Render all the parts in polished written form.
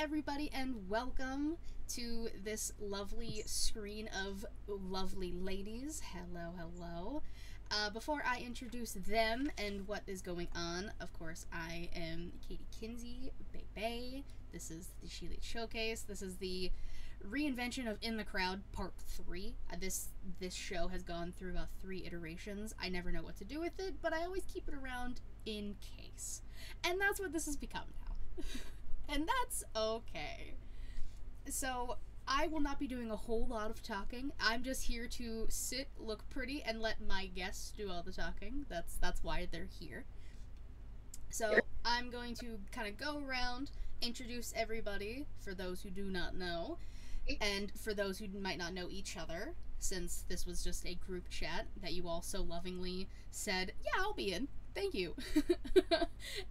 everybody, and welcome to this lovely screen of lovely ladies. Hello, hello. Before I introduce them and what is going on, of course, I am Katie Kinsey, Bebe. This is the ShElite Showcase. This is the reinvention of In the Crowd Part 3. This show has gone through about 3 iterations. I never know what to do with it, but I always keep it around in case. And that's what this has become now. And that's okay. So, I will not be doing a whole lot of talking. I'm just here to sit, look pretty, and let my guests do all the talking. That's why they're here. So, I'm going to kind of go around, introduce everybody, for those who do not know, and for those who might not know each other, since this was just a group chat that you all so lovingly said, yeah, I'll be in. Thank you.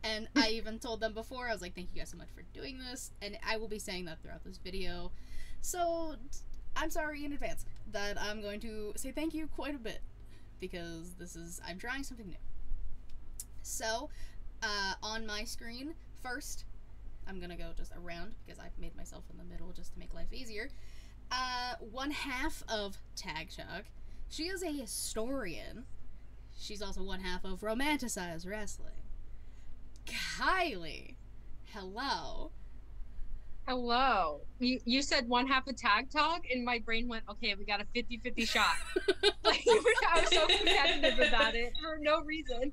And I even told them before, I was like, thank you guys so much for doing this, and I will be saying that throughout this video. So, I'm sorry in advance that I'm going to say thank you quite a bit, because I'm trying something new. So, on my screen, first, I'm gonna go just around, because I've made myself in the middle just to make life easier. One half of Tag Talk. She is a historian. She's also one half of Romanticized Wrestling. Kylie. Hello. Hello. You said one half of Tag Talk, and my brain went, okay, we got a 50-50 shot. Like, I was so competitive about it for no reason.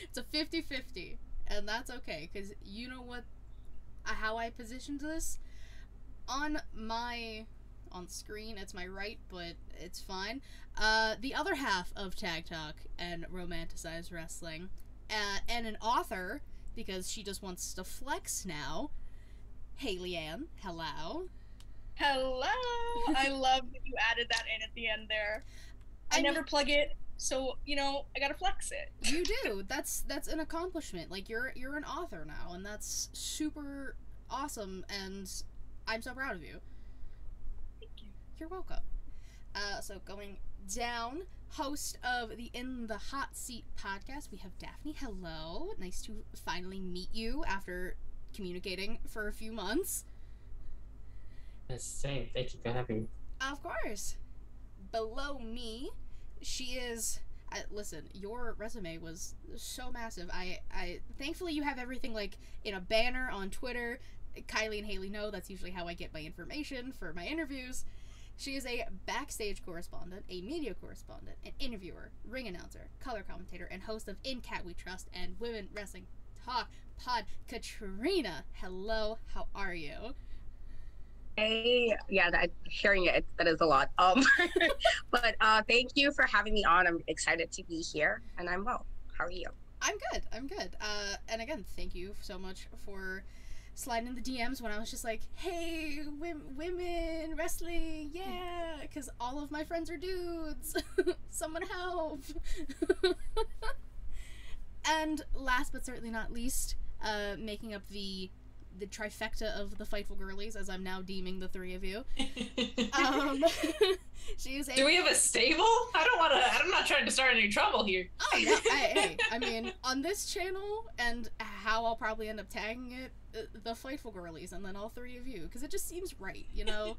It's a 50-50, and that's okay, because you know what, how I positioned this? On screen, it's my right, but it's fine. The other half of Tag Talk and Romanticized Wrestling, and an author, because she just wants to flex now, Haley Ann. Hello. Hello! I love that you added that in at the end there. I never plug it, so, you know, I gotta flex it. You do. That's an accomplishment. Like, you're an author now, and that's super awesome, and I'm so proud of you. You're welcome. So going down, host of the In the Hot Seat podcast, we have Daphne. Hello. Nice to finally meet you after communicating for a few months. Yes, same. Thank you for having me. Of course. Below me, she is... listen, your resume was so massive. I thankfully you have everything, like, in a banner on Twitter. Kylie and Haley know that's usually how I get my information for my interviews. She is a backstage correspondent, a media correspondent, an interviewer, ring announcer, color commentator, and host of In Cat We Trust and Women Wrestling Talk Pod. Katrina, hello, how are you? Hey, yeah, hearing it, that is a lot. But thank you for having me on. I'm excited to be here, and I'm well. How are you? I'm good. And again, thank you so much for sliding in the DMs when I was just like, hey, women wrestling, yeah, because all of my friends are dudes. Someone help. And last but certainly not least, making up the trifecta of the Fightful Girlies, as I'm now deeming the 3 of you. She is a... Do we have a stable? I'm not trying to start any trouble here. Oh, no, hey, I mean, on this channel, and how I'll probably end up tagging it, the Fightful Girlies, and then all 3 of you, because it just seems right, you know?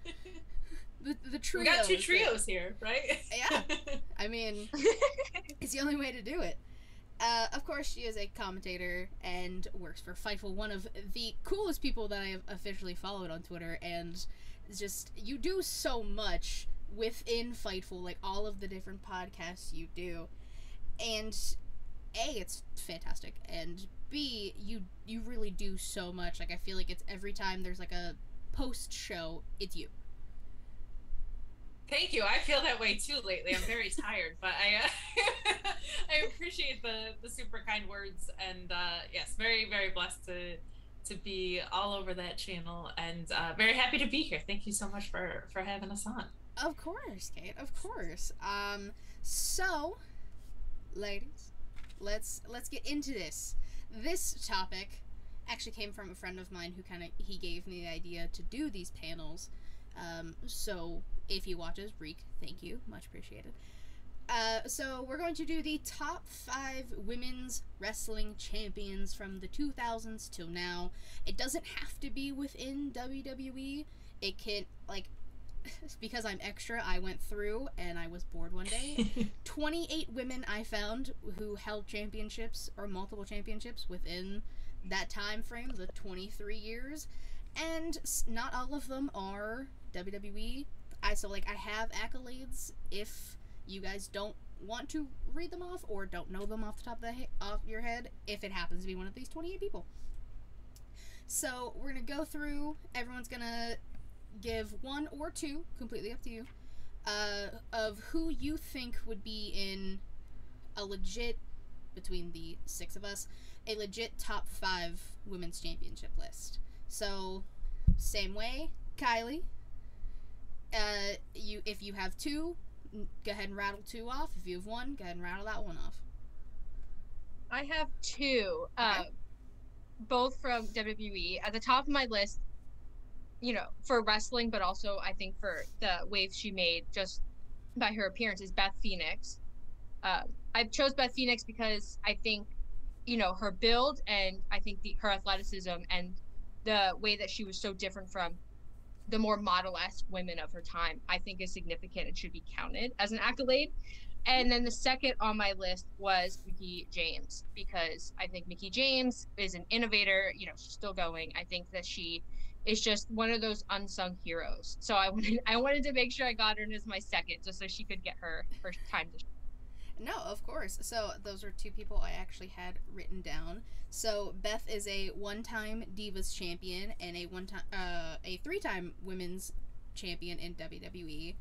The trio. We got 2 trios here, right? Yeah. I mean, it's the only way to do it. Of course, she is a commentator and works for Fightful, one of the coolest people that I have officially followed on Twitter, and just, you do so much within Fightful, like all of the different podcasts you do, and A, it's fantastic, and B, you really do so much. Like, I feel like it's every time there's like a post-show, it's you. Thank you. I feel that way too lately. I'm very tired, but I appreciate the super kind words, and yes, very, very blessed to be all over that channel, and very happy to be here. Thank you so much for having us on. Of course, Kate. Of course. So, ladies, let's get into this. This topic actually came from a friend of mine who he gave me the idea to do these panels. So if he watches, Reek, thank you, much appreciated. So we're going to do the top 5 women's wrestling champions from the 2000s till now. It doesn't have to be within WWE. It can, like, because I'm extra, I went through and I was bored one day. 28 women I found who held championships or multiple championships within that time frame, the 23 years. And not all of them are WWE. I have accolades. If you guys don't want to read them off or don't know them off the top of off your head, if it happens to be one of these 28 people. So we're gonna go through. Everyone's gonna give 1 or 2, completely up to you, of who you think would be in a legit, between the 6 of us, a legit top 5 women's championship list. So same way, Kylie. If you have 2, go ahead and rattle 2 off. If you have 1, go ahead and rattle that 1 off. I have 2, Okay. both from WWE. At the top of my list, for wrestling, but also I think for the waves she made just by her appearance, is Beth Phoenix. I chose Beth Phoenix because I think, her build, and I think her athleticism and the way that she was so different from the more model-esque women of her time, I think is significant and should be counted as an accolade. And then the second on my list was Mickie James, because I think Mickie James is an innovator. She's still going. I think that she is just one of those unsung heroes. So I wanted to make sure I got her in as my second, just so she could get her time to. No, of course. So those are 2 people I actually had written down. So Beth is a 1-time Divas champion and a 3-time women's champion in WWE.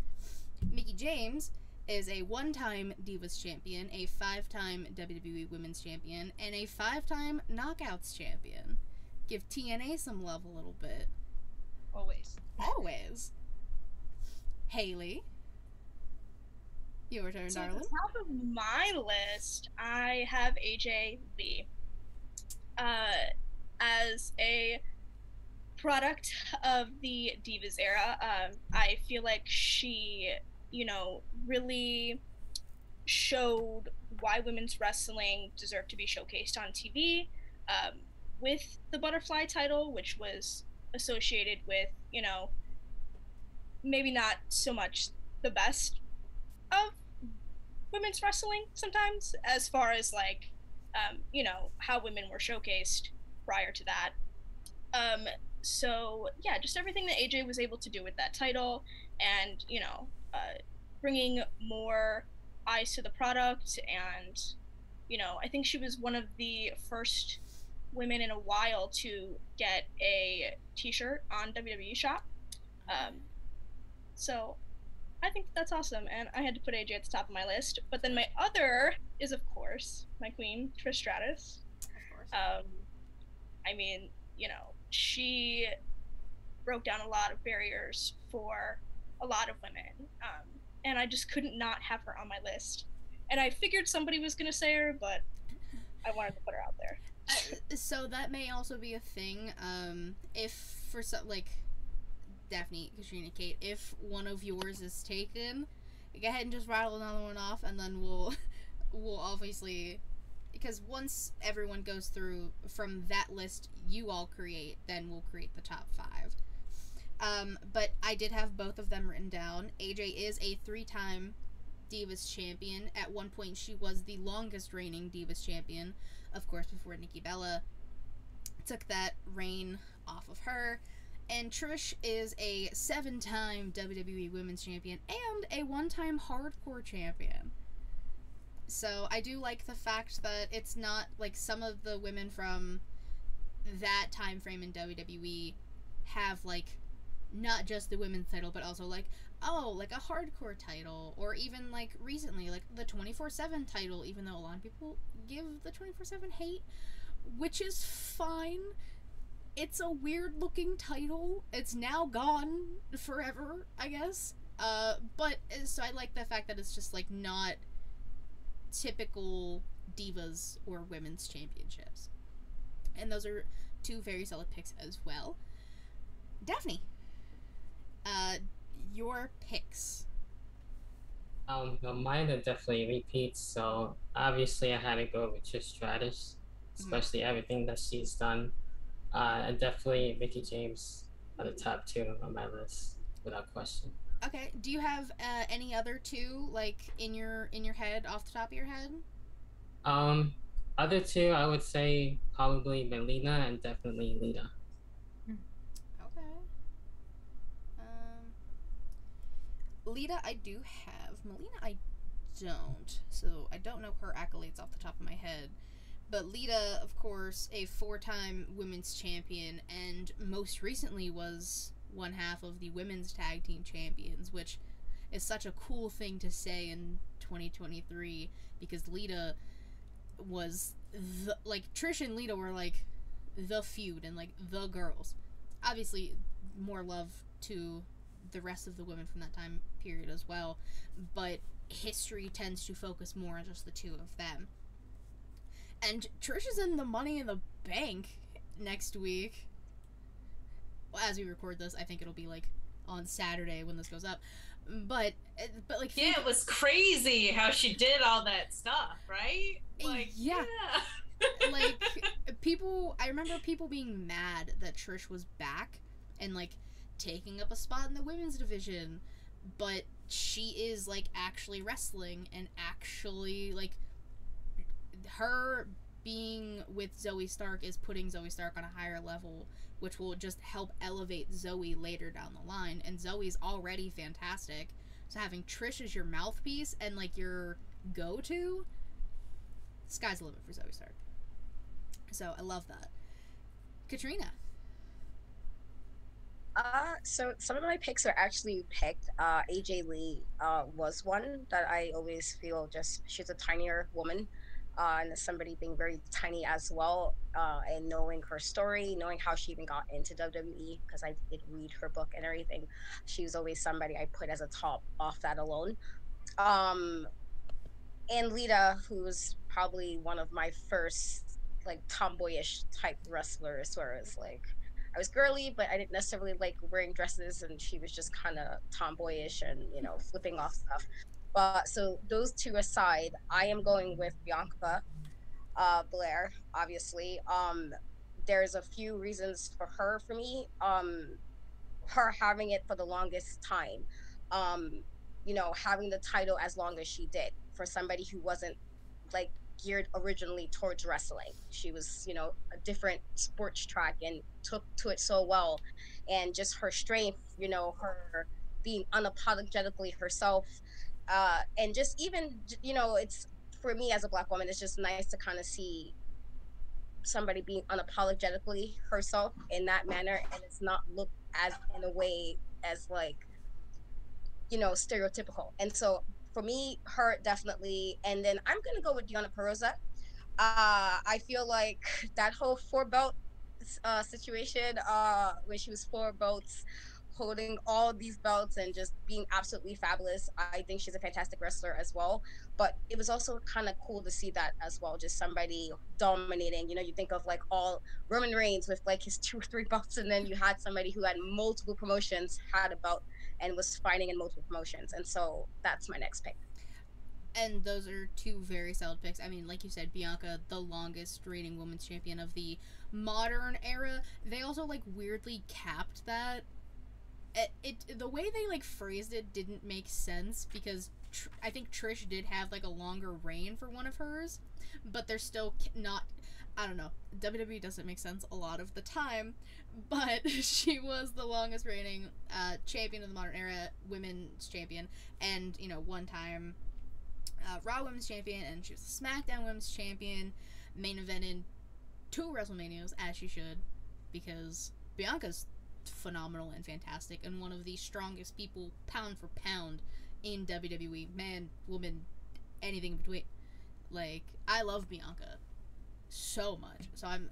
Mickie James is a 1-time Divas champion, a 5-time WWE women's champion, and a 5-time Knockouts champion. Give TNA some love a little bit. Always. Haley. Your turn, So darling. at the top of my list, I have AJ Lee. As a product of the Divas era, I feel like she, really showed why women's wrestling deserved to be showcased on TV, with the butterfly title, which was associated with, maybe not so much the best of women's wrestling sometimes, as far as how women were showcased prior to that. So yeah, just everything that AJ was able to do with that title, and bringing more eyes to the product, and I think she was one of the first women in a while to get a t-shirt on WWE Shop. So I think that's awesome, and I had to put AJ at the top of my list. But then my other is, of course, my queen, Trish Stratus. Of course. She broke down a lot of barriers for a lot of women, and I just couldn't not have her on my list. And I figured somebody was going to say her, but I wanted to put her out there. So that may also be a thing. If for Daphne, Katrina, Kate, if one of yours is taken, go ahead and just rattle another one off, and then we'll obviously, because once everyone goes through from that list you all create, then we'll create the top 5. But I did have both of them written down. AJ is a 3-time Divas champion. At one point, she was the longest reigning Divas champion, of course, before Nikki Bella took that reign off of her. And Trish is a 7-time WWE Women's Champion and a 1-time Hardcore Champion. So I do like the fact that it's not like some of the women from that time frame in WWE have not just the women's title, but also a hardcore title, or even recently the 24/7 title, even though a lot of people give the 24/7 hate, which is fine. It's a weird looking title. It's now gone forever, I guess. But so I like the fact that it's just not typical divas or women's championships. And those are 2 very solid picks as well. Daphne, your picks. Well, mine are definitely repeats. So obviously, I had to go with Trish Stratus, especially everything that she's done. And definitely Mickey James are the top two on my list, without question. Okay. Do you have any other two like in your head off the top of your head? Um, Other two, I would say probably Melina and definitely Lita. Okay. Lita, I do have. Melina, I don't. So I don't know her accolades off the top of my head. But Lita, of course, a 4-time women's champion, and most recently was one half of the women's tag team champions, which is such a cool thing to say in 2023 because Lita was like Trish and Lita were like the feud and like the girls. Obviously, more love to the rest of the women from that time period as well, but history tends to focus more on just the two of them. And Trish is in the Money in the Bank next week. Well, as we record this, I think it'll be like on Saturday when this goes up. But like yeah, it was crazy how she did all that stuff, right? Like yeah. Like people, I remember people being mad that Trish was back and like taking up a spot in the women's division, but she is like actually wrestling and actually like her being with Zoe Stark is putting Zoe Stark on a higher level, which will just help elevate Zoe later down the line. And Zoe's already fantastic, so having Trish as your mouthpiece and like your go-to, sky's the limit for Zoe Stark. So I love that. Katrina. So some of my picks are actually picked. AJ Lee was one that I always feel just she's a tinier woman, and somebody being very tiny as well, and knowing her story, knowing how she even got into WWE, because I did read her book and everything. She was always somebody I put as a top off that alone. And Lita, who's probably one of my first like tomboyish type wrestlers, where it's like I was girly, but I didn't necessarily like wearing dresses, and she was just kind of tomboyish and flipping off stuff. But so those two aside, I am going with Bianca Blair. Obviously, there's a few reasons for her for me. Her having it for the longest time, having the title as long as she did for somebody who wasn't like geared originally towards wrestling. She was, a different sports track and took to it so well. And just her strength, her being unapologetically herself. And just even, it's for me as a Black woman, it's just nice to kind of see somebody being unapologetically herself in that manner, and it's not looked as in a way as like stereotypical. And so for me, her definitely. And then I'm gonna go with Deonna Purrazzo. I feel like that whole 4 belt situation, when she was 4 belts, holding all these belts and just being absolutely fabulous. I think she's a fantastic wrestler as well. But it was also kind of cool to see that as well, just somebody dominating. You think of like all Roman Reigns with like his 2 or 3 belts, and then you had somebody who had multiple promotions, had a belt, and was fighting in multiple promotions. And so that's my next pick. And those are two very solid picks. I mean, like you said, Bianca, the longest reigning women's champion of the modern era. They also like weirdly capped that. The way they like phrased it didn't make sense because I think Trish did have like a longer reign for one of hers, but they're still not. I don't know. WWE doesn't make sense a lot of the time, but she was the longest reigning champion of the modern era, women's champion, and one time Raw Women's Champion, and she was a SmackDown Women's Champion, main evented 2 WrestleManias, as she should, because Bianca's phenomenal and fantastic, and one of the strongest people, pound for pound, in WWE. Man, woman, anything in between. Like, I love Bianca so much, so I'm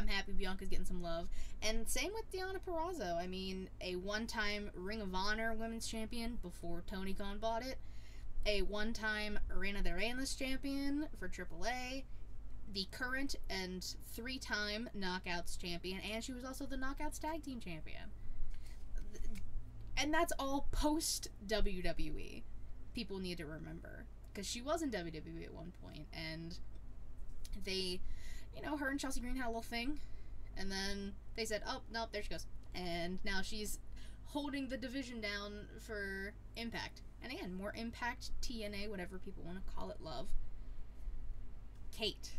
happy Bianca's getting some love. And same with Deonna Purrazzo. I mean, a one-time Ring of Honor Women's Champion before Tony Khan bought it, a one-time Reina de Reinas champion for AAA, the current and 3-time Knockouts champion, and she was also the Knockouts Tag Team champion. And that's all post WWE. people need to remember, because she was in WWE at one point, and they, you know, her and Chelsea Green had a little thing, and then they said, oh, nope, there she goes. And now she's holding the division down for Impact. And again, more Impact, TNA, whatever people want to call it, love. Kate.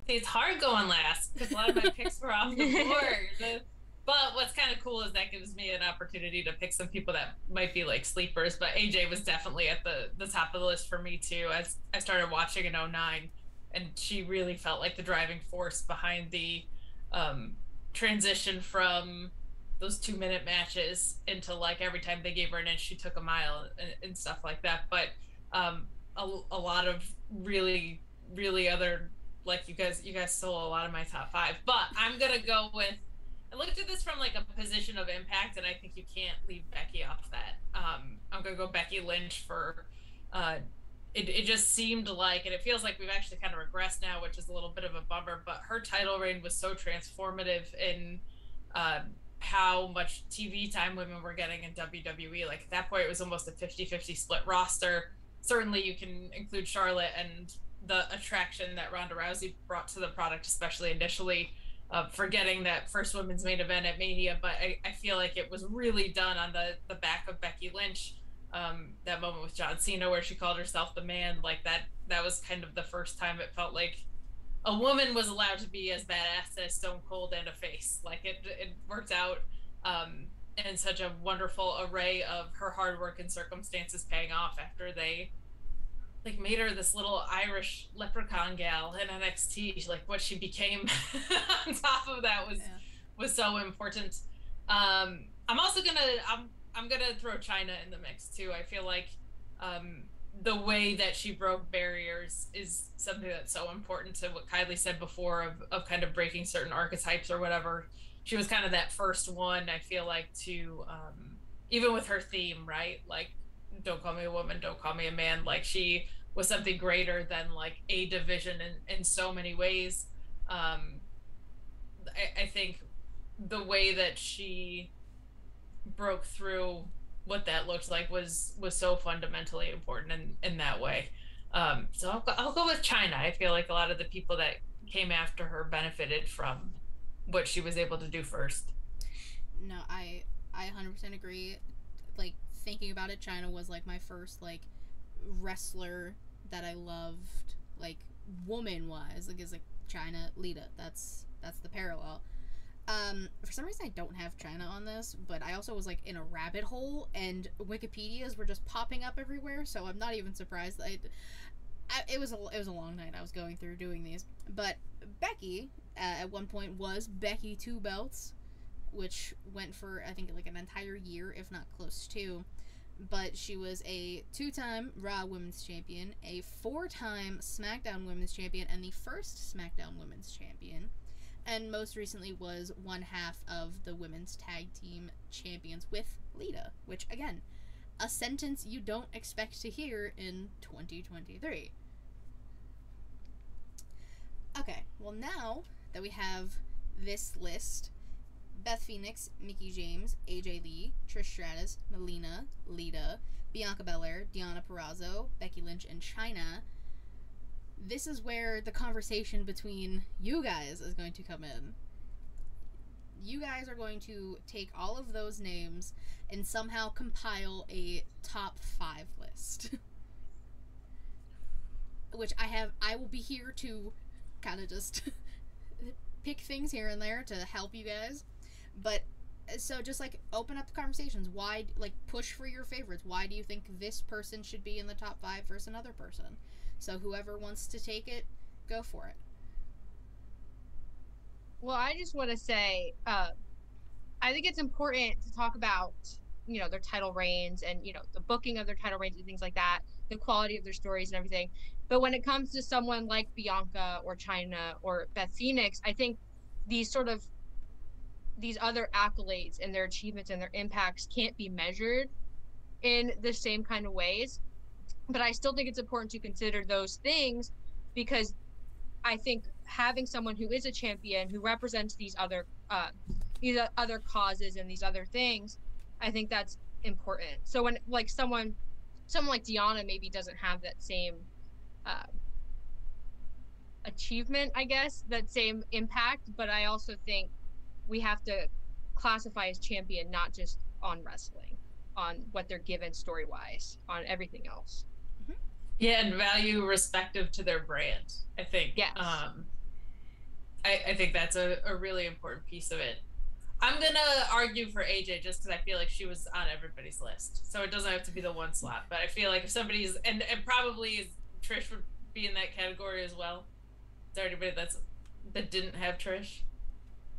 See, it's hard going last because a lot of my picks were off the board. But what's kind of cool is that gives me an opportunity to pick some people that might be like sleepers. But AJ was definitely at the top of the list for me too. As I started watching in 2009, and she really felt like the driving force behind the transition from those 2-minute matches into like every time they gave her an inch, she took a mile and stuff like that. But a lot of really other, like you guys stole a lot of my top 5. But I'm gonna go with, I looked at this from like a position of impact, and I think you can't leave Becky off that. I'm gonna go Becky Lynch for it just seemed like, and it feels like we've actually kind of regressed now, which is a little bit of a bummer, but her title reign was so transformative in how much TV time women were getting in WWE. Like at that point, it was almost a 50-50 split roster. Certainly you can include Charlotte and the attraction that Ronda Rousey brought to the product, especially initially, forgetting that first women's main event at Mania. But I feel like it was really done on the back of Becky Lynch. That moment with John Cena where she called herself the man, like that was kind of the first time it felt like a woman was allowed to be as badass as Stone Cold and a face. Like it worked out in such a wonderful array of her hard work and circumstances paying off after they like made her this little Irish leprechaun gal in NXT. Like what she became on top of that was so important. I'm also I'm gonna throw China in the mix too. I feel like the way that she broke barriers is something that's so important to what Kylie said before of kind of breaking certain archetypes or whatever. She was kind of that first one, I feel like, to even with her theme, right? Like, don't call me a woman, don't call me a man. Like she was something greater than like a division in so many ways. I think the way that she broke through what that looked like was so fundamentally important in that way. So I'll go with China. I feel like a lot of the people that came after her benefited from what she was able to do first. No, I 100% agree. Like thinking about it, China was like my first like wrestler that I loved, like woman wise. Like is like China, Lita. That's the parallel. For some reason I don't have China on this, but I also was like in a rabbit hole and Wikipedias were just popping up everywhere, so I'm not even surprised that it was a long night I was going through doing these. But Becky at one point was Becky 2 belts, which went for I think like an entire year, if not close to. But she was a 2-time Raw Women's Champion, a 4-time SmackDown Women's Champion, and the first SmackDown Women's Champion. And most recently was one half of the women's tag team champions with Lita, which again, a sentence you don't expect to hear in 2023. Okay, well now that we have this list, Beth Phoenix, Mickie James, AJ Lee, Trish Stratus, Melina, Lita, Bianca Belair, Deonna Purrazzo, Becky Lynch, and Chyna, this is where the conversation between you guys is going to come in. You guys are going to take all of those names and somehow compile a top 5 list. Which I will be here to kind of just pick things here and there to help you guys. But so just like open up the conversations. Why, like, push for your favorites. Why do you think this person should be in the top 5 versus another person? So whoever wants to take it, go for it. Well, I just want to say, I think it's important to talk about, you know, their title reigns and, you know, the booking of their title reigns and things like that, the quality of their stories and everything. But when it comes to someone like Bianca or Chyna or Beth Phoenix, I think these other accolades and their achievements and their impacts can't be measured in the same kind of ways. But I still think it's important to consider those things, because I think having someone who is a champion, who represents these other causes and these other things, I think that's important. So when like someone like Deanna maybe doesn't have that same achievement, I guess, that same impact, but I also think we have to classify as champion not just on wrestling, on what they're given story wise, on everything else. Yeah, and value respective to their brand, I think. Yes. I think that's a really important piece of it. I'm gonna argue for AJ just because I feel like she was on everybody's list, so it doesn't have to be the one slot. But I feel like if somebody's and probably Trish would be in that category as well. Is there anybody that didn't have Trish?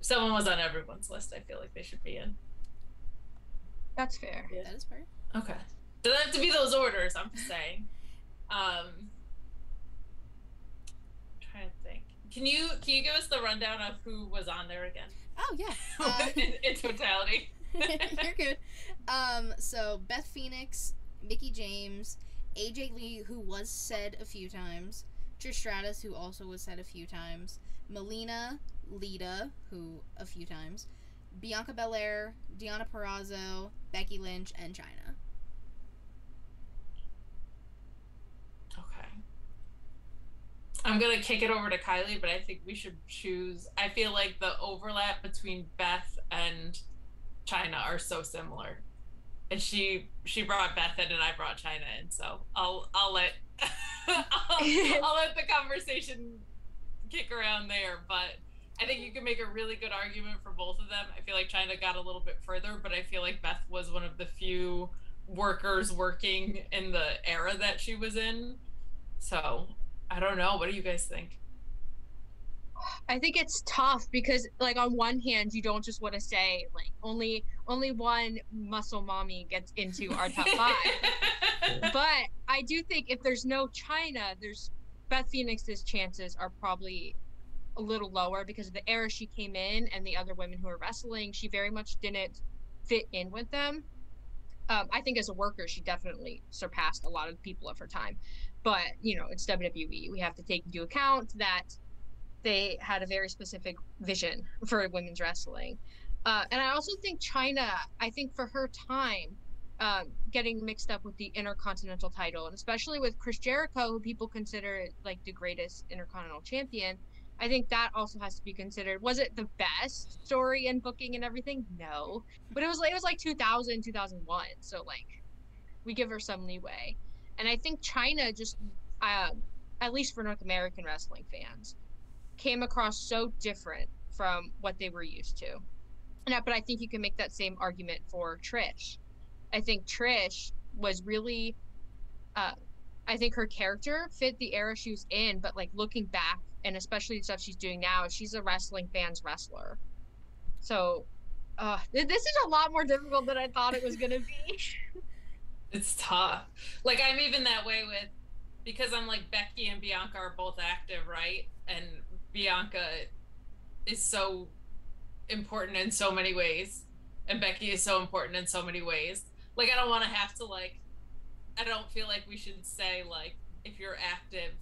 If someone was on everyone's list, I feel like they should be in. That's fair. Yeah. That is fair. Okay. Doesn't have to be those orders. I'm just saying. I'm trying to think. Can you give us the rundown of who was on there again? Oh yeah. In totality. You're good. So Beth Phoenix, Mickie James, AJ Lee, who was said a few times, Trish Stratus, who also was said a few times, Melina, Lita, who a few times, Bianca Belair, Deonna Purrazzo, Becky Lynch, and Chyna. Okay. I'm gonna kick it over to Kylie, but I think we should choose. I feel like the overlap between Beth and Chyna are so similar, and she brought Beth in, and I brought Chyna in. So I'll let I'll let the conversation kick around there. But I think you can make a really good argument for both of them. I feel like Chyna got a little bit further, but I feel like Beth was one of the few workers working in the era that she was in. So I don't know. What do you guys think? I think it's tough because, like, on one hand, you don't just want to say like only one muscle mommy gets into our top 5, but I do think if there's no Chyna, there's Beth Phoenix's chances are probably a little lower because of the era she came in and the other women who are wrestling. She very much didn't fit in with them. I think as a worker, she definitely surpassed a lot of people of her time. But, you know, it's WWE. We have to take into account that they had a very specific vision for women's wrestling. And I also think Chyna, I think for her time, getting mixed up with the Intercontinental title, and especially with Chris Jericho, who people consider like the greatest Intercontinental champion, I think that also has to be considered. Was it the best story and booking and everything? No, but it was like 2000, 2001. So like, we give her some leeway. And I think Chyna just, at least for North American wrestling fans, came across so different from what they were used to. But I think you can make that same argument for Trish. I think Trish was really, I think her character fit the era she was in, but like looking back, and especially the stuff she's doing now, she's a wrestling fan's wrestler. So this is a lot more difficult than I thought it was going to be. It's tough. Like, I'm even that way with, because I'm like, Becky and Bianca are both active, right? And Bianca is so important in so many ways, and Becky is so important in so many ways. Like, I don't want to have to, like, I don't feel like we should say, like, if you're active,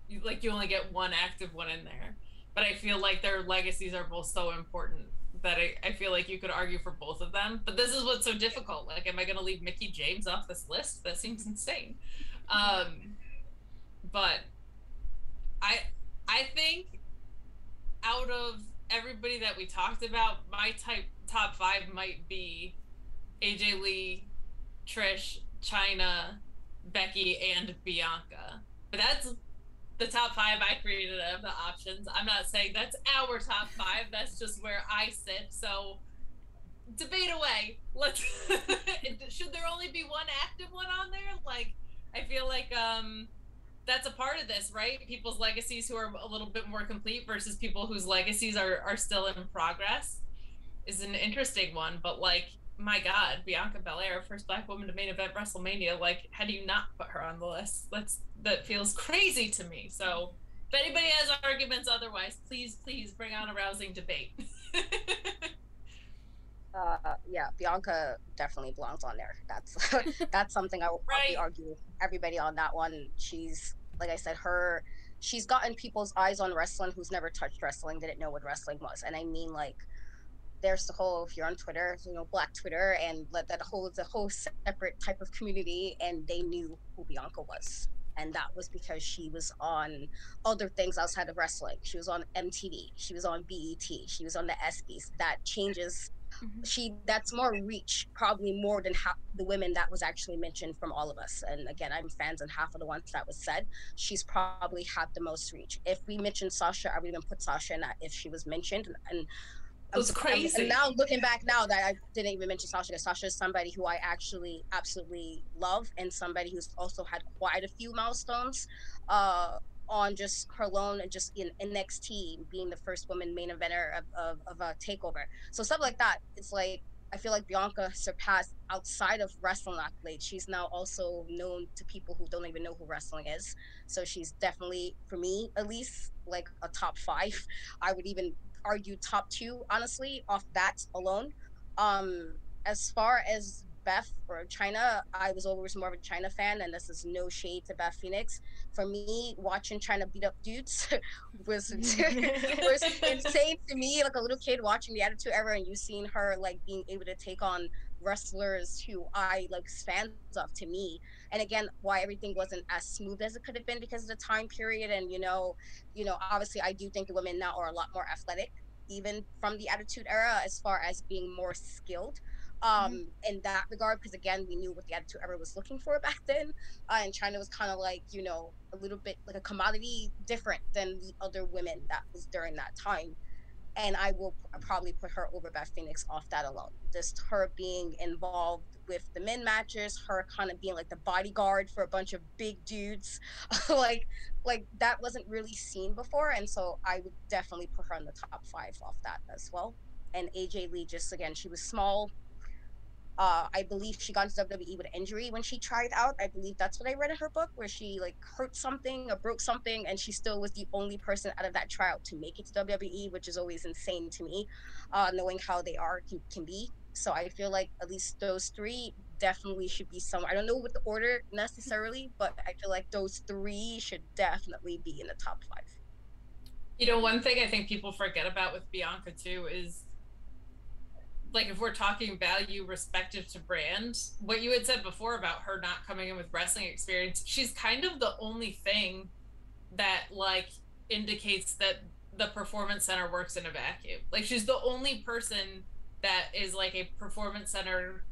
you only get one active one in there. But I feel like their legacies are both so important that I feel like you could argue for both of them. But this is what's so difficult. Like, am I going to leave Mickie James off this list? That seems insane. But I think out of everybody that we talked about, my top 5 might be AJ Lee, Trish, Chyna, Becky, and Bianca. But that's the top 5 I created out of the options. I'm not saying that's our top 5. That's just where I sit. So debate away. Let's. Should there only be one active one on there? Like, I feel like that's a part of this, right? People's legacies who are a little bit more complete versus people whose legacies are still in progress is an interesting one. But like, my God, Bianca Belair, first Black woman to main event WrestleMania. Like, how do you not put her on the list? That feels crazy to me. So if anybody has arguments otherwise, please bring on a rousing debate. Yeah, Bianca definitely belongs on there. That's something I will probably argue with everybody on that one. She's, like I said, she's gotten people's eyes on wrestling who's never touched wrestling, didn't know what wrestling was. And I mean, like, there's the whole, if you're on Twitter, Black Twitter, and that whole, the whole separate type of community, and they knew who Bianca was. And that was because she was on other things outside of wrestling. She was on MTV, she was on BET, she was on the ESPYs. That changes, that's more reach, probably more than half the women that was actually mentioned from all of us. And again, I'm fans on half of the ones that was said. She's probably had the most reach. If we mentioned Sasha, I would even put Sasha in that if she was mentioned. And It's crazy. and now looking back now that I didn't even mention Sasha, because Sasha is somebody who I actually absolutely love, and somebody who's also had quite a few milestones on just her alone, and just in NXT being the first woman main eventer of a takeover. So stuff like that. It's like, I feel like Bianca surpassed outside of wrestling accolades. She's now also known to people who don't even know who wrestling is. So she's definitely, for me at least, like a top 5. I would even argue top 2, honestly, off that alone. Um, as far as Beth or China, I was always more of a China fan, and this is no shade to Beth Phoenix. For me, watching China beat up dudes was was insane to me. Like a little kid watching the Attitude Era, and you seeing her like being able to take on wrestlers who I like fans of, to me. And again, why everything wasn't as smooth as it could have been because of the time period. And obviously I do think the women now are a lot more athletic, even from the Attitude Era, as far as being more skilled in that regard, because again, we knew what the Attitude Era was looking for back then. And China was kind of like, a little bit like a commodity, different than the other women that was during that time. And I will probably put her over Beth Phoenix off that alone. Just her being involved with the men matches, her kind of being like the bodyguard for a bunch of big dudes, like that wasn't really seen before. And so I would definitely put her in the top 5 off that as well. And AJ Lee, just again, she was small. I believe she got into WWE with an injury when she tried out. I believe that's what I read in her book, where she like hurt something or broke something, and she still was the only person out of that tryout to make it to WWE, which is always insane to me, knowing how they can be. So I feel like at least those 3 definitely should be somewhere. I don't know what the order necessarily, but I feel like those 3 should definitely be in the top 5. One thing I think people forget about with Bianca too is, like, if we're talking value respective to brand, what you had said before about her not coming in with wrestling experience, she's kind of the only thing that like indicates that the performance center works in a vacuum. Like, she's the only person that is like a performance center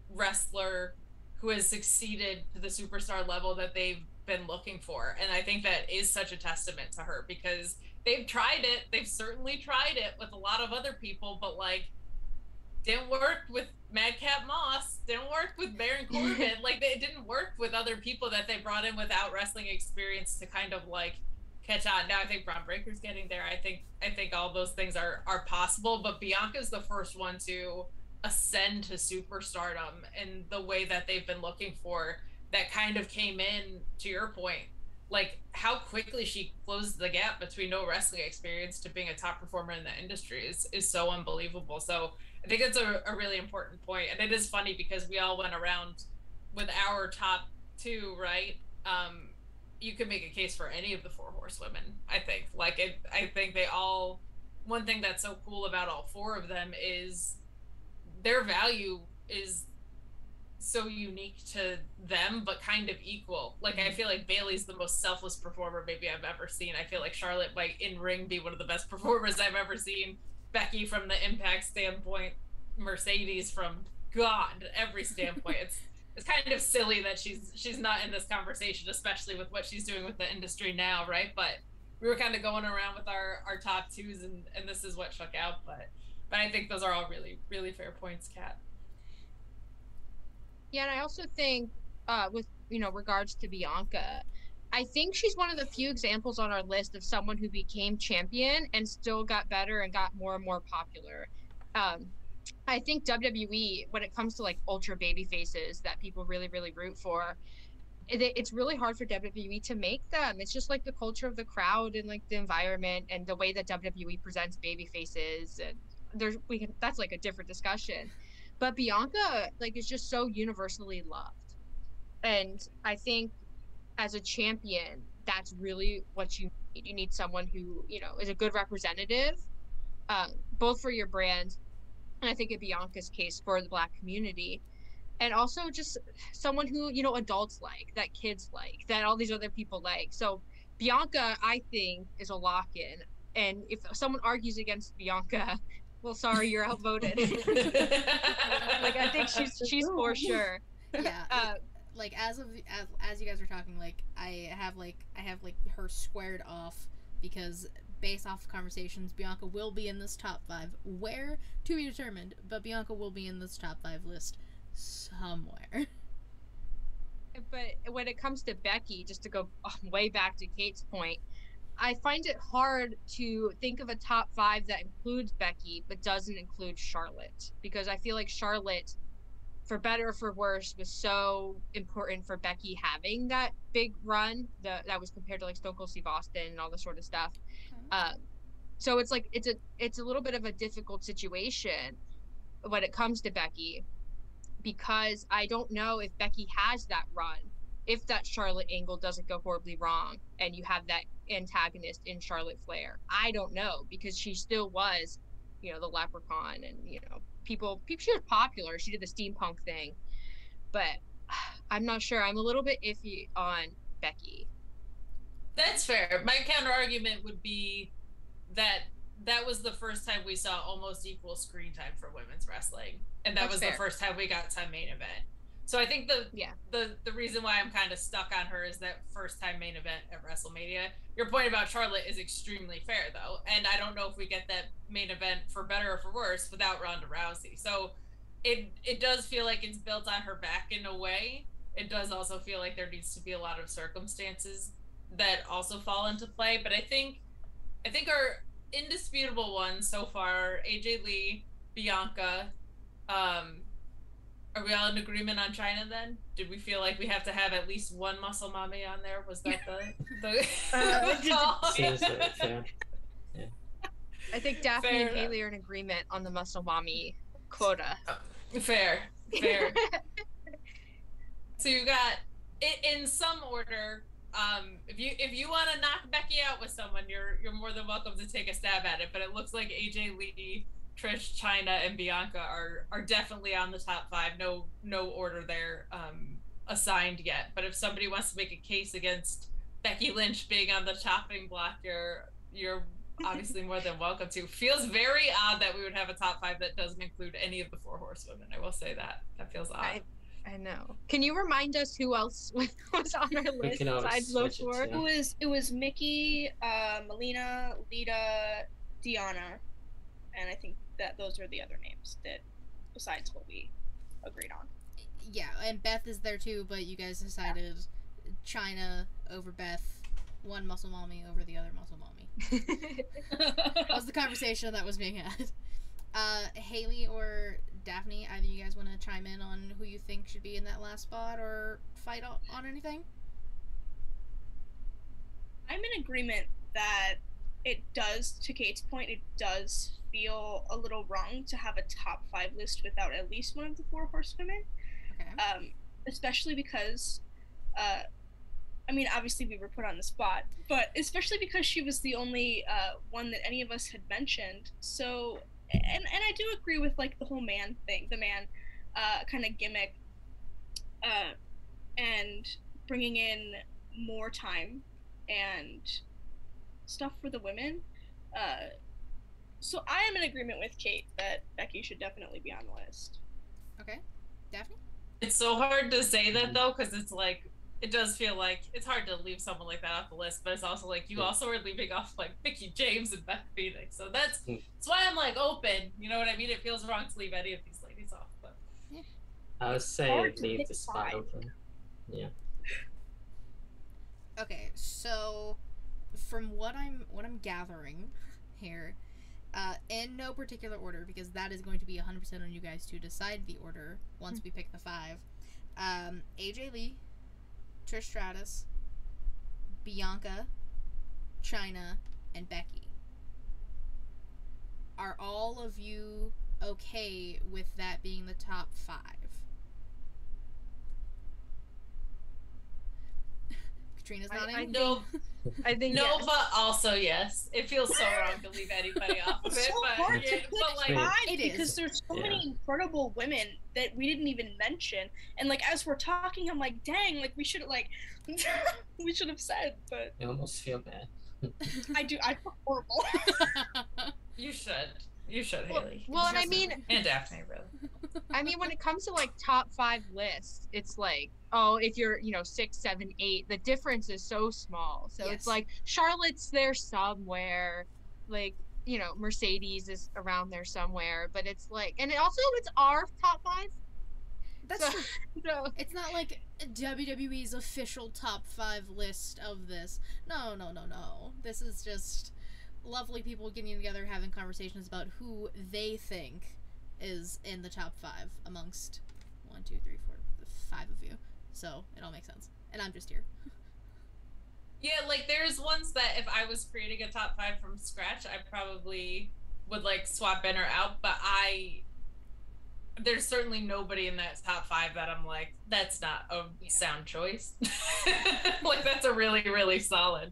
wrestler who has succeeded to the superstar level that they've been looking for. And I think that is such a testament to her, because they've tried it. They've certainly tried it with a lot of other people, but like, didn't work with Madcap Moss, didn't work with Baron Corbin. Like, it didn't work with other people that they brought in without wrestling experience to kind of like catch on. Now I think Braun Breaker's getting there. I think all those things are possible, but Bianca's the first one to ascend to superstardom in the way that they've been looking for, that kind of came in, to your point, like how quickly she closed the gap between no wrestling experience to being a top performer in the industry is so unbelievable. So I think it's a really important point. And it is funny because we all went around with our top 2, right? You could make a case for any of the 4 horsewomen, I think. I think they all, one thing that's so cool about all 4 of them is their value is so unique to them, but kind of equal. Like, I feel like Bayley's the most selfless performer maybe I've ever seen. I feel like Charlotte might in ring be one of the best performers I've ever seen. Becky from the Impact standpoint, Mercedes from every standpoint. It's kind of silly that she's not in this conversation, especially with what she's doing with the industry now, right? But we were kind of going around with our top 2s, and this is what shook out. But I think those are all really, really fair points, Kat. Yeah, and I also think with regards to Bianca, I think she's one of the few examples on our list of someone who became champion and still got better and got more and more popular. I think WWE, when it comes to like ultra baby faces that people really, really root for, it's really hard for WWE to make them. It's just like the culture of the crowd and like the environment and the way that WWE presents baby faces. And that's like a different discussion. But Bianca like is just so universally loved. And I think as a champion, that's really what you need. You need someone who, is a good representative both for your brand, and I think in Bianca's case for the Black community, and also just someone who, you know, adults like, that kids like, that all these other people like. So Bianca, I think, is a lock-in. And if someone argues against Bianca, well, sorry, you're outvoted. Like, I think she's for sure. Yeah. Like as you guys are talking, like I have her squared off, because based off of conversations, Bianca will be in this top 5. Where to be determined, but Bianca will be in this top 5 list somewhere. But when it comes to Becky, just to go way back to Kate's point, I find it hard to think of a top 5 that includes Becky but doesn't include Charlotte, because I feel like Charlotte, for better or for worse, was so important for Becky having that big run that was compared to like Stone Cold Steve Austin and all this sort of stuff. So it's like it's a little bit of a difficult situation when it comes to Becky, because I don't know if Becky has that run, if that Charlotte angle doesn't go horribly wrong and you have that antagonist in Charlotte Flair. I don't know, because she still was, you know, the leprechaun, and, you know, people she was popular. She did the steampunk thing. But I'm not sure. I'm a little bit iffy on Becky. That's fair. My counter argument would be that was the first time we saw almost equal screen time for women's wrestling, and that was fair. The first time we got to main event. So I think the reason why I'm kind of stuck on her is that first time main event at WrestleMania. Your point about Charlotte is extremely fair, though, and I don't know if we get that main event, for better or for worse, without Ronda Rousey. So it does feel like it's built on her back in a way. It does also feel like there needs to be a lot of circumstances that also fall into play. But I think our indisputable ones so far, AJ Lee, Bianca, are we all in agreement on China then? Did we feel like we have to have at least one muscle mommy on there? Was that the call? Seems fair. Yeah. I think Daphne and Haley are in agreement on the muscle mommy quota. Fair. So you got, in some order, if you want to knock Becky out with someone, you're more than welcome to take a stab at it. But it looks like AJ Lee, Trish, Chyna, and Bianca are definitely on the top 5. No order there assigned yet. But if somebody wants to make a case against Becky Lynch being on the chopping block, you're obviously more than welcome to. Feels very odd that we would have a top 5 that doesn't include any of the 4 horsewomen. I will say that feels odd. I know. Can you remind us who else was on our list besides those 4? It was Mickey, Melina, Lita, Deanna, and I think that those are the other names that, besides what we agreed on. Yeah, and Beth is there too, but you guys decided Chyna over Beth, one muscle mommy over the other muscle mommy. That was the conversation that was being had. Haley or Daphne, either you guys want to chime in on who you think should be in that last spot or fight on anything? I'm in agreement that it does, to Kate's point, it does feel a little wrong to have a top 5 list without at least one of the 4 horsewomen. Okay. Especially because, I mean, obviously we were put on the spot, but especially because she was the only one that any of us had mentioned. So, and I do agree with, like, the whole man thing, the man kind of gimmick, and bringing in more time and stuff for the women. So I am in agreement with Kate that Becky should definitely be on the list. Okay. Daphne? It's so hard to say that, though, because it's like, it does feel like it's hard to leave someone like that off the list, but it's also like you also are leaving off like Mickie James and Beth Phoenix. So that's why I'm like open. You know what I mean? It feels wrong to leave any of these ladies off. But yeah. I would say leave the spot open. Yeah. Okay, so from what I'm gathering here, in no particular order, because that is going to be 100% on you guys to decide the order once we pick the 5. AJ Lee, Trish Stratus, Bianca, Chyna, and Becky. Are all of you okay with that being the top 5? Katrina's I nodding. No, I think no, yes. but also yes. It feels so wrong to leave anybody off of It's it, so but hard to yeah, pick but like, five It because is. there's so Yeah. many incredible women that we didn't even mention. And like as we're talking, I'm like, dang, like we should have like we should have said, but I almost feel bad. I feel horrible. you should, Well, Haley. well, and I Just- mean, and Daphne, really. I mean, when it comes to like top 5 lists, it's like, oh, if you're, 6, 7, 8, the difference is so small. So Yes. it's like Charlotte's there somewhere, like, Mercedes is around there somewhere, but it's like, and it's our top 5. That's So- true. So It's not like WWE's official top 5 list of this. No. This is just lovely people getting together, having conversations about who they think is in the top 5 amongst 1, 2, 3, 4, 5 of you. So it all makes sense. And I'm just here. Yeah, like there's ones that if I was creating a top 5 from scratch, I probably would like swap in or out, but there's certainly nobody in that top 5 that I'm like, that's not a sound choice. Like that's a really, really solid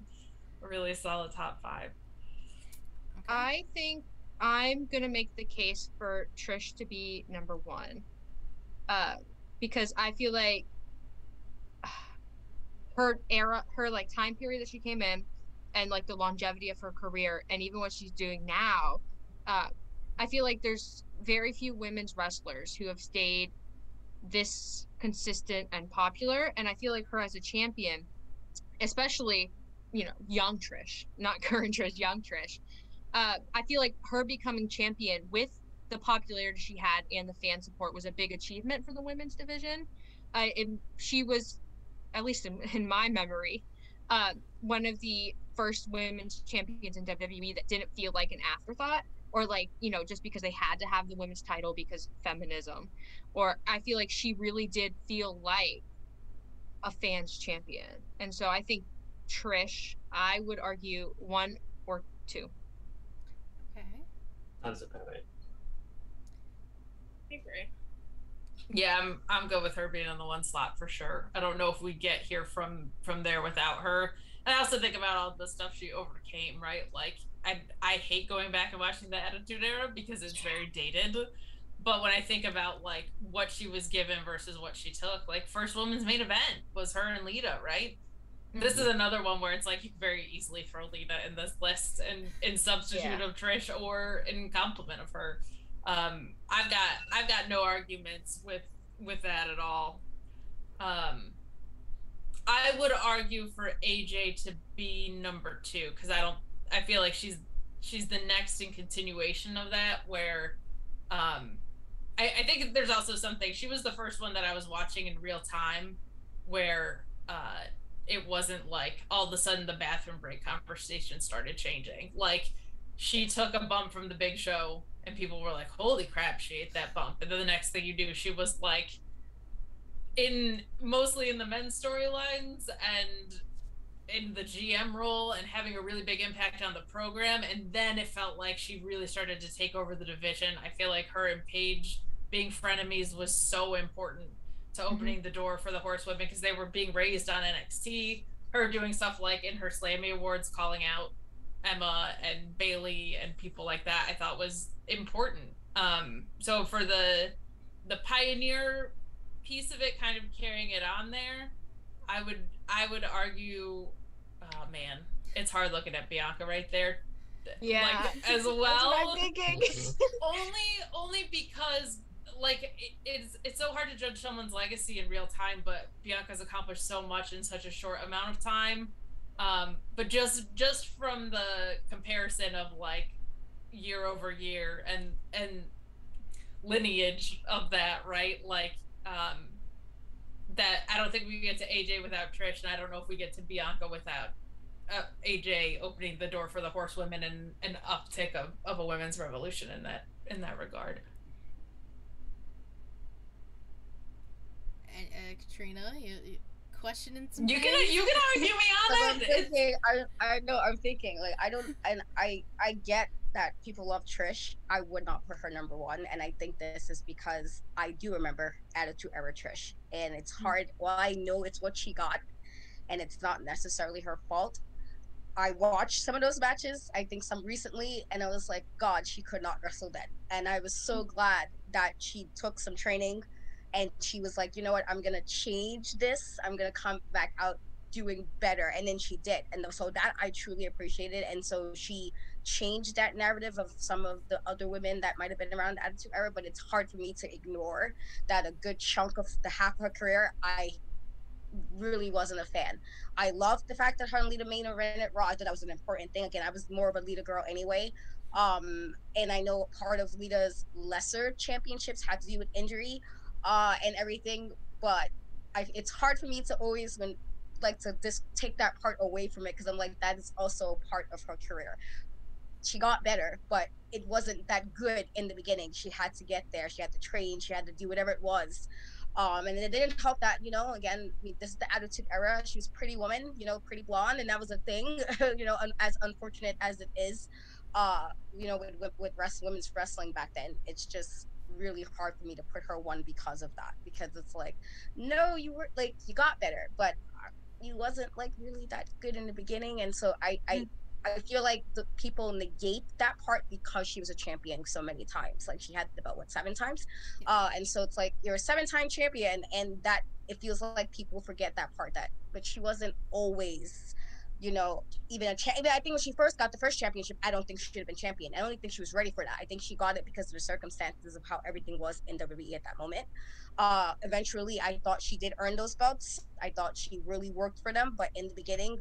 top 5. I think I'm gonna make the case for Trish to be number 1, because I feel like her era, her like time period that she came in, and like the longevity of her career, and even what she's doing now, I feel like there's very few women's wrestlers who have stayed this consistent and popular, and I feel like her as a champion, especially young Trish, not current Trish, young Trish. I feel like her becoming champion with the popularity she had and the fan support was a big achievement for the women's division. She was, at least in my memory, one of the first women's champions in WWE that didn't feel like an afterthought, or like, just because they had to have the women's title because feminism. Or I feel like she really did feel like a fan's champion. And so I think Trish, I would argue 1 or 2. Okay. Sounds about right. I agree. Yeah, I'm good with her being in the 1 slot for sure. I don't know if we get here from there without her. And I also think about all the stuff she overcame, right? Like I hate going back and watching the Attitude Era because it's very dated. But when I think about like what she was given versus what she took, like first women's main event was her and Lita, right? Mm-hmm. This is another one where it's like you can very easily throw Lita in this list and in substitute of Trish or in complement of her. I've got no arguments with that at all. I would argue for AJ to be number 2 because I feel like she's the next in continuation of that, where I think there's also something, she was the first one that I was watching in real time where it wasn't like all of a sudden the bathroom break conversation started changing. Like she took a bump from the Big Show and people were like, holy crap, she ate that bump. And then the next thing you do, she was like mostly in the men's storylines and in the GM role and having a really big impact on the program. And then it felt like she really started to take over the division. I feel like her and Paige being frenemies was so important to opening the door for the horsewomen because they were being raised on NXT. Her doing stuff like in her Slammy Awards, calling out Emma and Bailey and people like that, I thought was important. So for the pioneer piece of it, kind of carrying it on there, I would argue, oh man, it's hard looking at Bianca right there. Yeah, like, as well. That's what I'm thinking. only because like it's so hard to judge someone's legacy in real time, but Bianca's accomplished so much in such a short amount of time. But just from the comparison of like year over year and lineage of that, right? Like that I don't think we get to AJ without Trish, and I don't know if we get to Bianca without AJ opening the door for the horsewomen and an uptick of a women's revolution in that regard. And Katrina, you questioning some You things? can argue me on I'm it. thinking, I know, I'm thinking, like, I don't, and I get that people love Trish. I would not put her number 1, and I think this is because I do remember Attitude Era Trish, and it's hard. Well, I know it's what she got, and it's not necessarily her fault. I watched some of those matches, I think some recently, and I was like, God, she could not wrestle then. And I was so glad that she took some training and she was like, you know what, I'm going to change this. I'm going to come back out doing better. And then she did. And so that I truly appreciated. And so she changed that narrative of some of the other women that might have been around the Attitude Era, but it's hard for me to ignore that a good chunk of the half of her career, I really wasn't a fan. I loved the fact that her and Lita main evented Raw. I thought that was an important thing. Again, I was more of a Lita girl anyway. And I know part of Lita's lesser championships had to do with injury, and everything. But it's hard for me to always like to just take that part away from it because I'm like that is also part of her career. She got better, but it wasn't that good in the beginning. She had to get there. She had to train. She had to do whatever it was. And it didn't help that, again, this is the Attitude Era. She was a pretty woman, pretty blonde, and that was a thing, as unfortunate as it is, with women's wrestling back then. It's just really hard for me to put her one because of that, because it's like, no, you were like, you got better, but you wasn't like really that good in the beginning. And so I feel like the people negate that part because she was a champion so many times. Like she had the belt, 7 times? And so it's like you're a 7-time champion, and that it feels like people forget that part. But she wasn't always, even a champion. I think when she first got the first championship, I don't think she should have been champion. I don't even think she was ready for that. I think she got it because of the circumstances of how everything was in WWE at that moment. Eventually, I thought she did earn those belts. I thought she really worked for them, but in the beginning,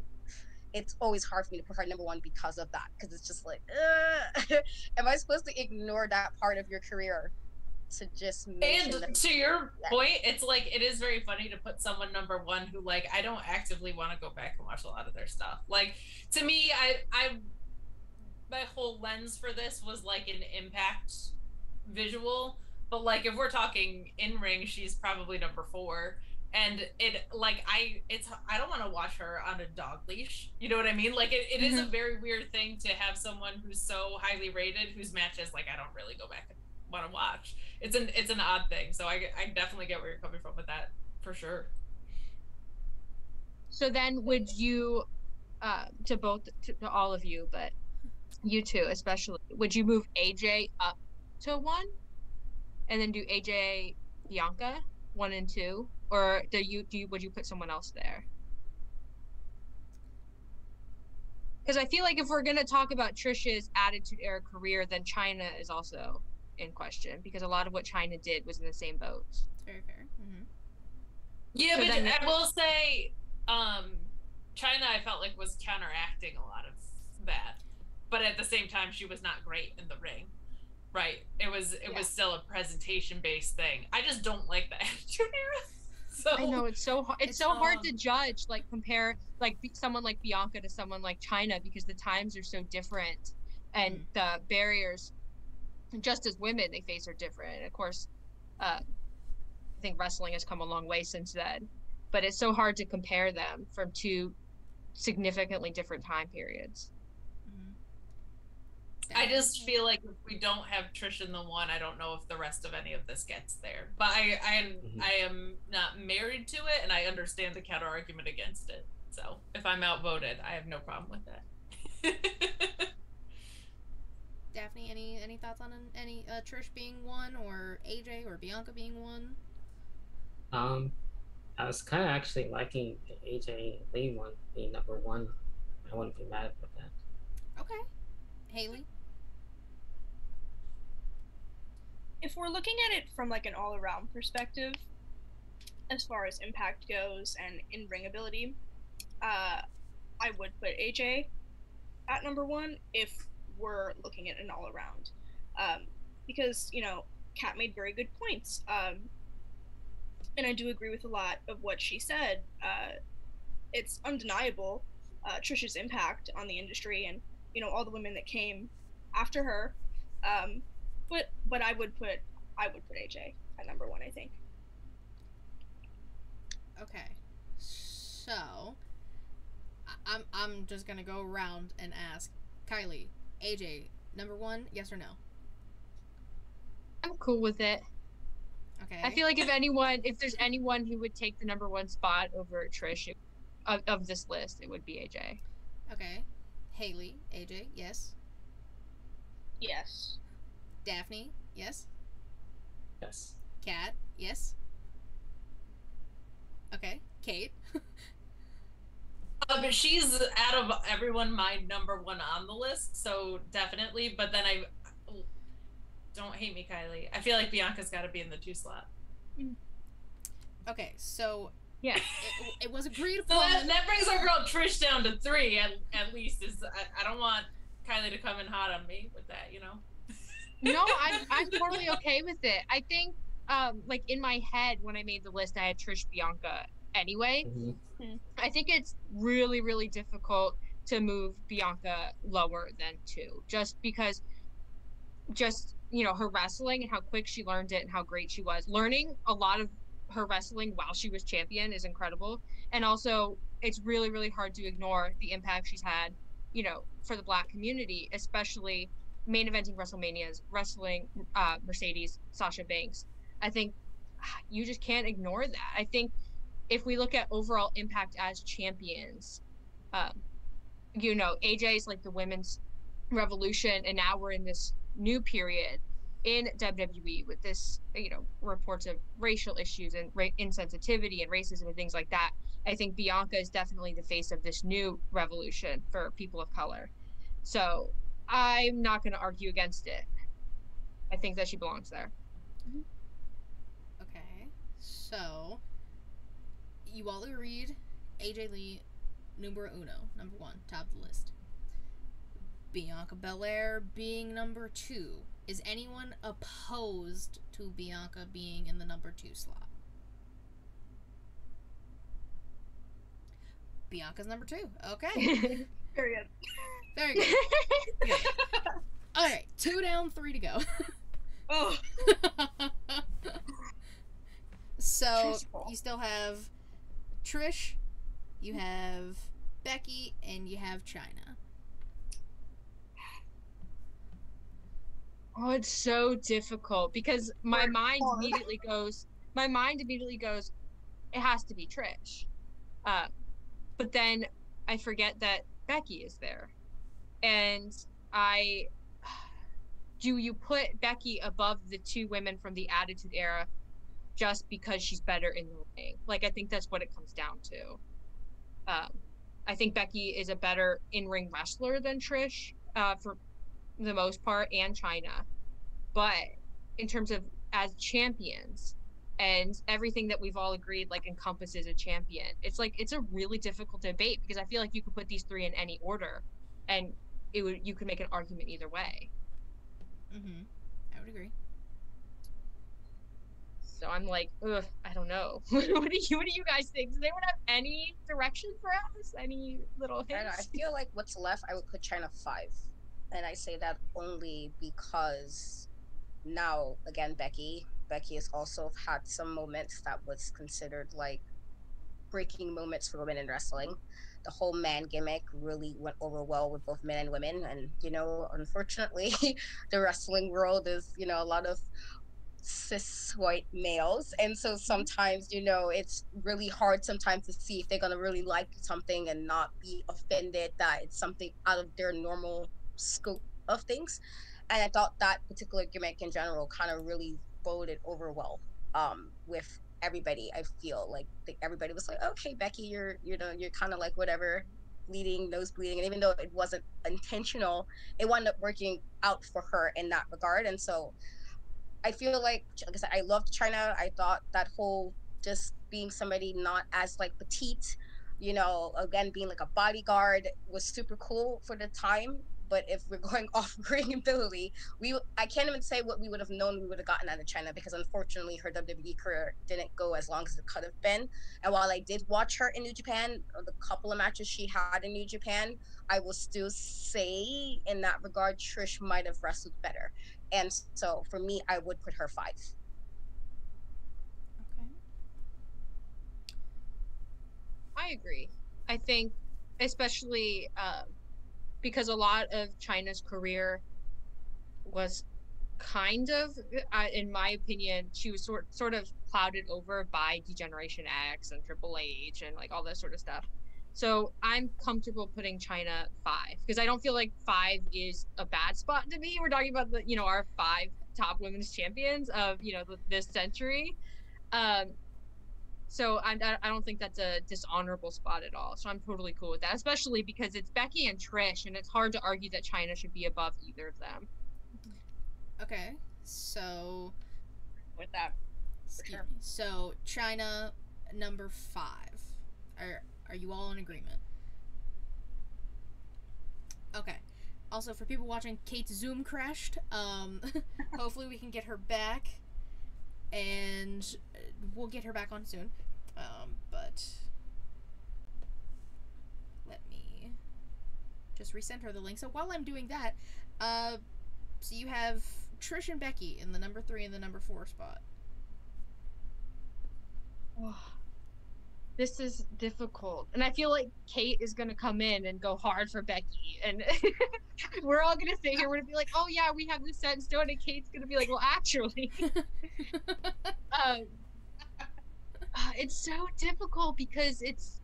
it's always hard for me to put her number one because of that. Because it's just like, am I supposed to ignore that part of your career to just mention and them? to your point, it's like it is very funny to put someone number one who like I don't actively want to go back and watch a lot of their stuff. Like to me, I my whole lens for this was like an Impact visual, but like if we're talking in ring, she's probably number 4. And it like I don't want to watch her on a dog leash. You know what I mean? Like it is a very weird thing to have someone who's so highly rated whose matches like I don't really go back and want to watch. It's an odd thing. So I definitely get where you're coming from with that for sure. So then would you to all of you, but you two especially, would you move AJ up to 1 and then do AJ Bianca 1 and 2? Or would you put someone else there? Because I feel like if we're gonna talk about Trish's Attitude Era career, then China is also in question because a lot of what China did was in the same boat. It's very fair. Mm-hmm. Yeah, so but I will say, China I felt like was counteracting a lot of that, but at the same time she was not great in the ring. Right. It was still a presentation based thing. I just don't like the Attitude Era. So I know it's so hard to judge, like compare like someone like Bianca to someone like China because the times are so different and the barriers just as women they face are different. And of course, I think wrestling has come a long way since then, but it's so hard to compare them from 2 significantly different time periods. I just feel like if we don't have Trish in the 1, I don't know if the rest of any of this gets there. But I am not married to it, and I understand the counter argument against it. So if I'm outvoted, I have no problem with that. Daphne, any thoughts on any Trish being 1 or AJ or Bianca being 1? I was kind of actually liking the AJ Lee one being number 1. I wouldn't be mad about that. Okay, Haley. If we're looking at it from like an all-around perspective, as far as Impact goes and in-ring ability, I would put AJ at number 1 if we're looking at an all-around, because Kat made very good points, and I do agree with a lot of what she said. It's undeniable Trish's impact on the industry and all the women that came after her. But I would put AJ at number 1, I think. Okay, so I'm just gonna go around and ask Kylie, AJ, number 1, yes or no? I'm cool with it. Okay. I feel like if there's anyone who would take the number 1 spot over Trish, of this list, it would be AJ. Okay. Haley, AJ, yes. Yes. Daphne, yes. Yes. Kat, yes. Okay. Kate. But she's out of everyone my number one on the list, so definitely. But then don't hate me, Kylie. I feel like Bianca's got to be in the 2 slot. Okay, so Yeah. it was agreed So upon. that brings our girl Trish down to 3 at least. I don't want Kylie to come in hot on me with that, you know. No, I'm totally okay with it. I think like in my head when I made the list, I had Trish, Bianca anyway. Mm-hmm. I think it's really, really difficult to move Bianca lower than 2, just because you know, her wrestling and how quick she learned it and how great she was. Learning a lot of her wrestling while she was champion is incredible. And also it's really, really hard to ignore the impact she's had, you know, for the Black community, especially main eventing WrestleManias, wrestling Mercedes, Sasha Banks. I think you just can't ignore that. I think if we look at overall impact as champions, you know, AJ is like the women's revolution, and now we're in this new period in WWE with this, you know, reports of racial issues and insensitivity and racism and things like that. I think Bianca is definitely the face of this new revolution for people of color. So I'm not going to argue against it. I think that she belongs there. Okay, so you all agreed AJ Lee, numero uno, number 1, top of the list. Bianca Belair being number 2. Is anyone opposed to Bianca being in the number 2 slot? Bianca's number 2. Okay. Period. Very good. Good. All right, 2 down, 3 to go. Oh. So you still have Trish, you have Becky, and you have Chyna. Oh, it's so difficult because my mind immediately goes, it has to be Trish. But then I forget that Becky is there. And do you put Becky above the 2 women from the Attitude Era just because she's better in the ring? Like, I think that's what it comes down to. I think Becky is a better in-ring wrestler than Trish, for the most part, and Chyna. But in terms of as champions and everything that we've all agreed like encompasses a champion, it's like it's a really difficult debate because I feel like you could put these 3 in any order and you could make an argument either way. I would agree. So I'm like, ugh, I don't know. What do you guys think? Does anyone have any direction for us? Any little hints? I feel like what's left, I would put China 5. And I say that only because now, again, Becky has also had some moments that was considered like breaking moments for women in wrestling. The whole man gimmick really went over well with both men and women. And, you know, unfortunately, the wrestling world is, you know, a lot of cis white males. And so sometimes, you know, it's really hard sometimes to see if they're going to really like something and not be offended that it's something out of their normal scope of things. And I thought that particular gimmick in general kind of really boded over well with everybody. I feel like everybody was like, okay, Becky, you're kind of like whatever, nose bleeding, and even though it wasn't intentional, it wound up working out for her in that regard. And so I feel like I said, I loved Chyna. I thought that whole just being somebody not as like petite, you know, again being like a bodyguard was super cool for the time. But if we're going off ring ability, I can't even say what we would have known we would have gotten out of Chyna, because unfortunately her WWE career didn't go as long as it could have been. And while I did watch her in New Japan, the couple of matches she had in New Japan, I will still say in that regard, Trish might have wrestled better. And so for me, I would put her 5. Okay. I agree. I think especially because a lot of Chyna's career was kind of, in my opinion, she was sort of clouded over by Degeneration X and Triple H and like all that sort of stuff. So I'm comfortable putting China 5 because I don't feel like 5 is a bad spot to be. We're talking about the, you know, our 5 top women's champions of, you know, this century. So I don't think that's a dishonorable spot at all. So I'm totally cool with that, especially because it's Becky and Trish, and it's hard to argue that China should be above either of them. Okay, so with that. excuse me. So China number 5. Are you all in agreement? Okay. Also, for people watching, Kate's Zoom crashed. Hopefully we can get her back, and we'll get her back on soon. But let me just resend her the link. So while I'm doing that, so you have Trish and Becky in the number 3 and the number 4 spot. This is difficult, and I feel like Kate is gonna come in and go hard for Becky, and we're all gonna sit here. We're gonna be like, "Oh yeah, we have this set in stone," and Kate's gonna be like, "Well, actually," it's so difficult because it's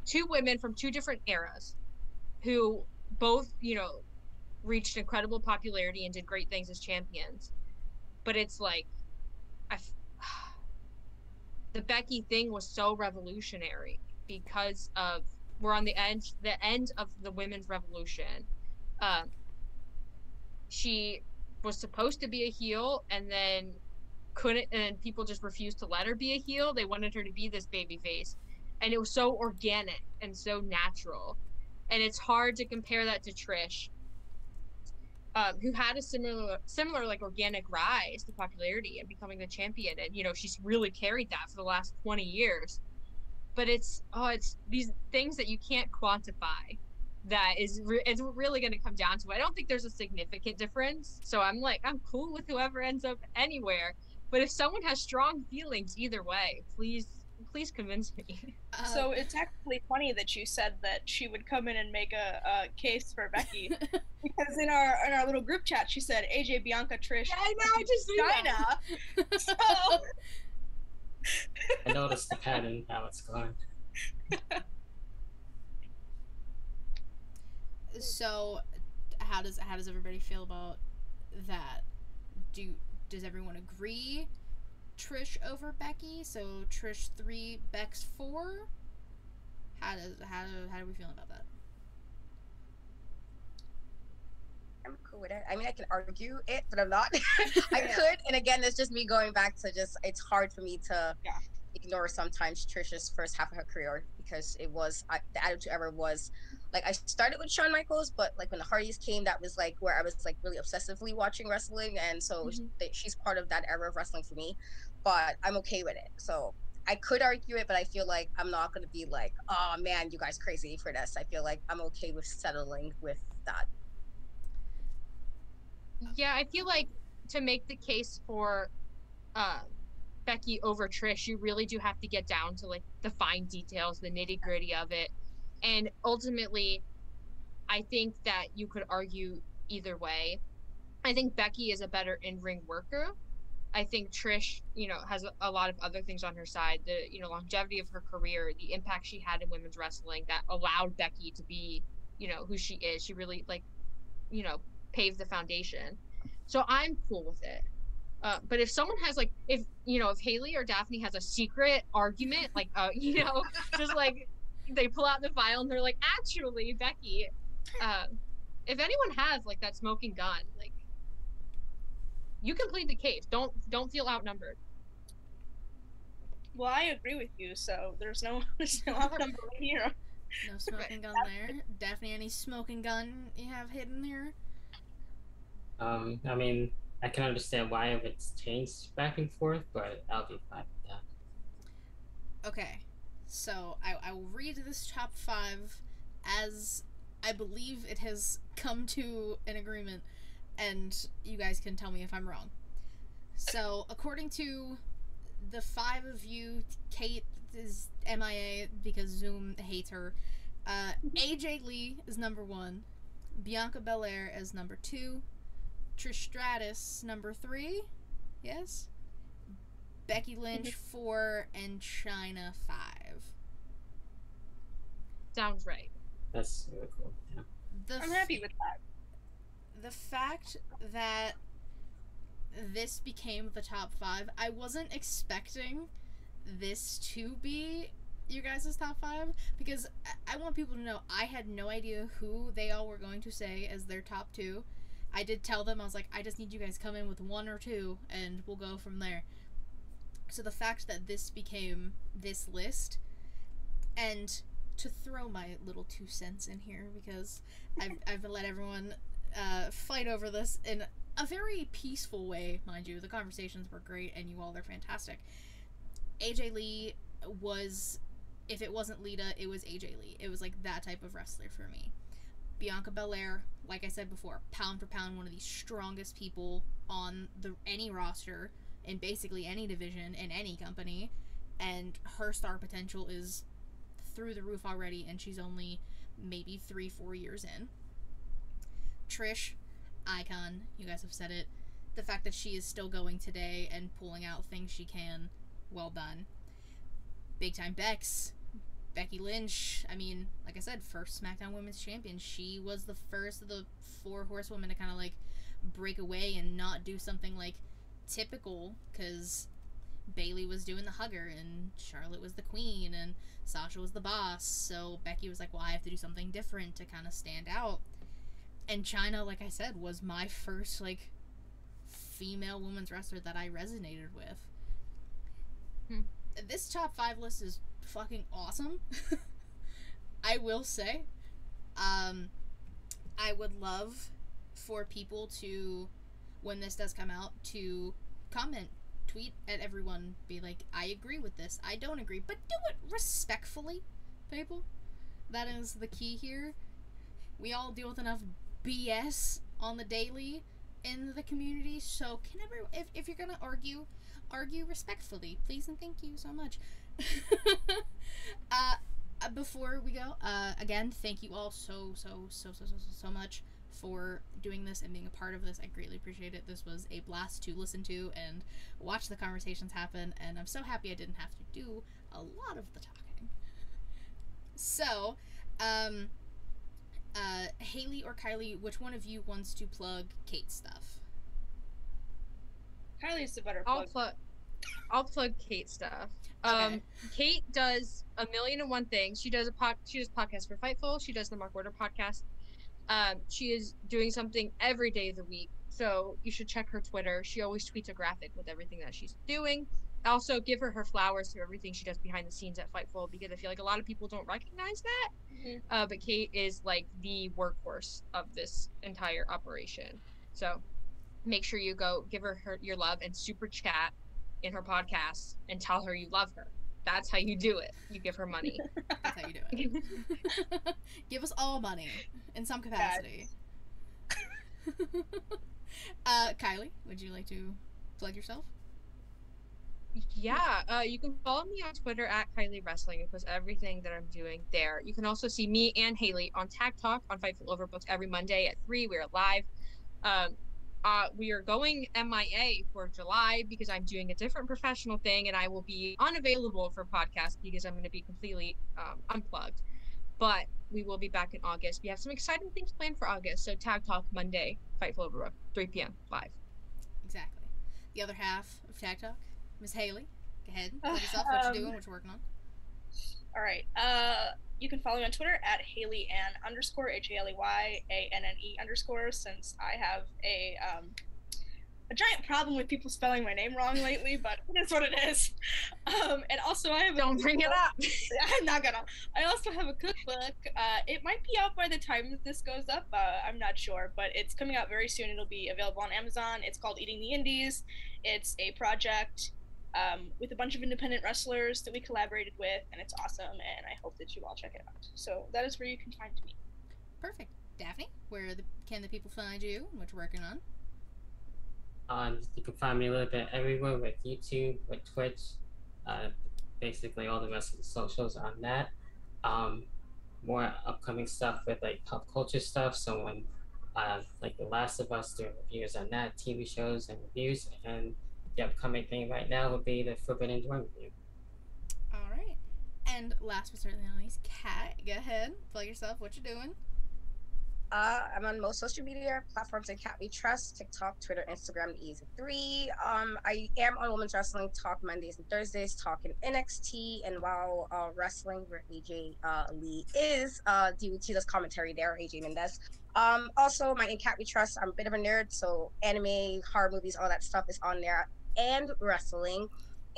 2 women from 2 different eras, who both, you know, reached incredible popularity and did great things as champions, but it's like, the Becky thing was so revolutionary because of we're on the end of the women's revolution. She was supposed to be a heel and then couldn't, and people just refused to let her be a heel. They wanted her to be this baby face, and it was so organic and so natural. And it's hard to compare that to Trish, who had a similar like organic rise to popularity and becoming the champion, and you know, she's really carried that for the last 20 years. But it's these things that you can't quantify that it's really going to come down to. I don't think there's a significant difference, so I'm cool with whoever ends up anywhere. But if someone has strong feelings either way, please convince me. So it's actually funny that you said that she would come in and make a case for Becky, because in our little group chat she said AJ, Bianca, Trish. Yeah, I know. I just China. So I noticed the pattern how it's going. So how does everybody feel about that? Does everyone agree Trish over Becky? So Trish 3, Bex 4. How do we feel about that? I'm cool with it. I mean, I can argue it, but I'm not. I could, and again, it's just me going back to just. It's hard for me to ignore sometimes Trisha's first half of her career, because it was the Attitude Era was like, I started with Shawn Michaels, but like when the Hardys came, that was like where I was like really obsessively watching wrestling, and so she's part of that era of wrestling for me. But I'm okay with it. So I could argue it, but I feel like I'm not going to be like, oh man, you guys crazy for this. I feel like I'm okay with settling with that. Yeah, I feel like to make the case for Becky over Trish, you really do have to get down to like the fine details, the nitty gritty of it. And ultimately, I think that you could argue either way. I think Becky is a better in-ring worker. I think Trish, you know, has a lot of other things on her side. The, you know, longevity of her career, the impact she had in women's wrestling that allowed Becky to be, you know, who she is. She really, like, you know, paved the foundation. So I'm cool with it. But if someone has like, if Haley or Daphne has a secret argument, like, you know, just like they pull out the file and they're like, actually, Becky, if anyone has like that smoking gun, like, you can plead the case. Don't feel outnumbered. Well, I agree with you, so there's no outnumber here. No smoking gun there. Daphne, any smoking gun you have hidden here? I mean, I can understand why it's changed back and forth, but I'll be fine with that. Okay, so I will read this top 5 as I believe it has come to an agreement, and you guys can tell me if I'm wrong. So, according to the 5 of you, Kate is MIA because Zoom hates her. AJ Lee is number 1. Bianca Belair as number 2. Trish Stratus number 3. Yes. Becky Lynch 4 and China 5. Sounds right. That's really cool. Yeah. I'm happy with that. The fact that this became the top 5, I wasn't expecting this to be you guys' top 5, because I want people to know I had no idea who they all were going to say as their top 2. I did tell them, I was like, I just need you guys to come in with 1 or 2 and we'll go from there. So the fact that this became this list, and to throw my little 2 cents in here, because I've let everyone fight over this in a very peaceful way, mind you. The conversations were great and you all are fantastic. AJ Lee was, if it wasn't Lita, it was AJ Lee. It was like that type of wrestler for me. Bianca Belair, like I said before, pound for pound, one of the strongest people on any roster in basically any division in any company, and her star potential is through the roof already, and she's only maybe 3-4 years in. Trish, icon, you guys have said it. The fact that she is still going today and pulling out things she can, well done. Big time Becky Lynch, I mean, like I said, first SmackDown Women's Champion. She was the first of the 4 horsewomen to kind of like break away and not do something like typical, because Bayley was doing the hugger and Charlotte was the queen and Sasha was the boss, so Becky was like, well, I have to do something different to kind of stand out. And Chyna, like I said, was my first like female women's wrestler that I resonated with. This top 5 list is fucking awesome. I will say, I would love for people to, when this does come out, to comment, tweet at everyone, be like, I agree with this, I don't agree, but do it respectfully, people. That is the key here. We all deal with enough BS on the daily in the community, so can everyone, if you're gonna argue respectfully, please and thank you so much. Before we go, again, thank you all so much for doing this and being a part of this. I greatly appreciate it. This was a blast to listen to and watch the conversations happen, and I'm so happy I didn't have to do a lot of the talking. So, Haley or Kylie, which one of you wants to plug Kate's stuff? Kylie's the better plug. I'll plug Kate's stuff. Okay. Kate does 1,000,001 things. She does podcasts for Fightful. She does the Mark Order podcast. She is doing something every day of the week, so you should check her Twitter. She always tweets a graphic with everything that she's doing. Also, give her flowers for everything she does behind the scenes at Fightful, because I feel like a lot of people don't recognize that. Mm-hmm. But Kate is like the workhorse of this entire operation. So make sure you go give her your love and super chat in her podcast and tell her you love her. That's how you do it. You give her money. That's how you do it. Give us all money in some capacity. Kylie, would you like to plug yourself? Yeah, you can follow me on Twitter at Kylie Wrestling. It puts everything that I'm doing there. You can also see me and Haley on Tag Talk on Fightful Overbooked every Monday at 3. We're live. We are going MIA for July because I'm doing a different professional thing, and I will be unavailable for podcasts because I'm going to be completely unplugged. But we will be back in August. We have some exciting things planned for August. So Tag Talk Monday, Fightful Overbooked, 3 p.m. live. Exactly. The other half of Tag Talk, Miss Haley. Go ahead. Plug yourself. What you doing? What you working on? All right. You can follow me on Twitter at HaleyAnn_, HaleyAnne_, since I have a giant problem with people spelling my name wrong lately, but it is what it is. And also I have Don't bring it up. I'm not gonna. I also have a cookbook. It might be out by the time that this goes up. I'm not sure, but it's coming out very soon. It'll be available on Amazon. It's called Eating the Indies. It's a project with a bunch of independent wrestlers that we collaborated with, and it's awesome, and I hope that you all check it out. So that is where you can find me. Perfect. Daphne, where can the people find you and what you're working on? You can find me a little bit everywhere with YouTube, with Twitch, basically all the rest of the socials on that. More upcoming stuff with like pop culture stuff. So when like The Last of Us, doing reviews on that, TV shows and reviews, and the upcoming thing right now would be the Forbidden Door review. All right. And last but certainly not least, Kat, go ahead, plug yourself, what you doing. I'm on most social media platforms at Cat We Trust, TikTok, Twitter, Instagram, the Easy 3. I am on Women's Wrestling Talk Mondays and Thursdays, talking NXT and WoW Wrestling, where AJ Lee is. DWT does commentary there, AJ Mendez. Also, my In Cat We Trust, I'm a bit of a nerd, so anime, horror movies, all that stuff is on there, and wrestling.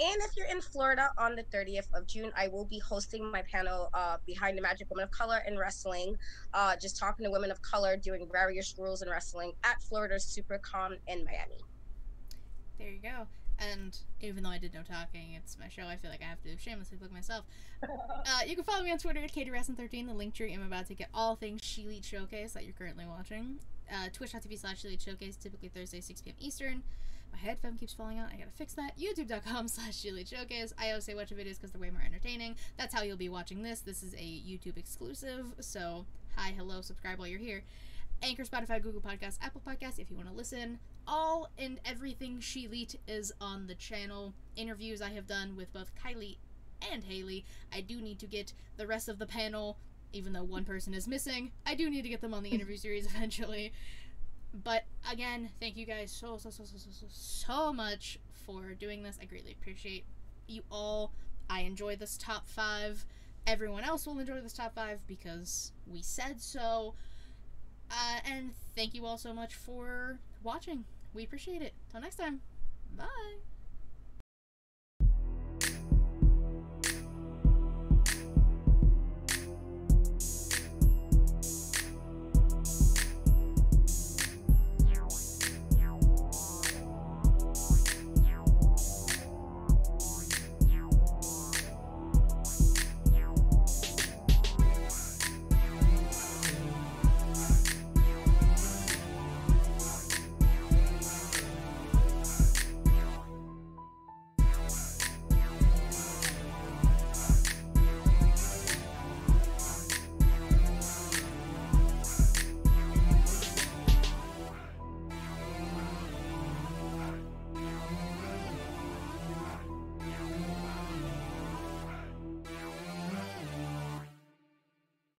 And if you're in Florida on the 30th of June, I will be hosting my panel, Behind the Magic Woman of Color in Wrestling, just talking to women of color doing various roles in wrestling at Florida's SuperCon in Miami. There you go. And even though I did no talking, it's my show, I feel like I have to shamelessly plug myself. You can follow me on Twitter at KatieWrestling13, the link tree. I'm about to get all things ShElite Showcase that you're currently watching. Twitch.tv/ShElite Showcase, typically Thursday, 6 p.m. Eastern. My headphone keeps falling out. I gotta fix that. YouTube.com/ShElite Showcase. I always say watch the videos because they're way more entertaining. That's how you'll be watching this. This is a YouTube exclusive, so hi, hello, subscribe while you're here. Anchor, Spotify, Google Podcasts, Apple Podcasts, if you want to listen. All and everything ShElite is on the channel. Interviews I have done with both Kylie and Haley. I do need to get the rest of the panel, even though one person is missing. I do need to get them on the interview series eventually. But again, thank you guys so much for doing this. I greatly appreciate you all. I enjoy this top 5. Everyone else will enjoy this top 5 because we said so. And thank you all so much for watching. We appreciate it. Till next time. Bye.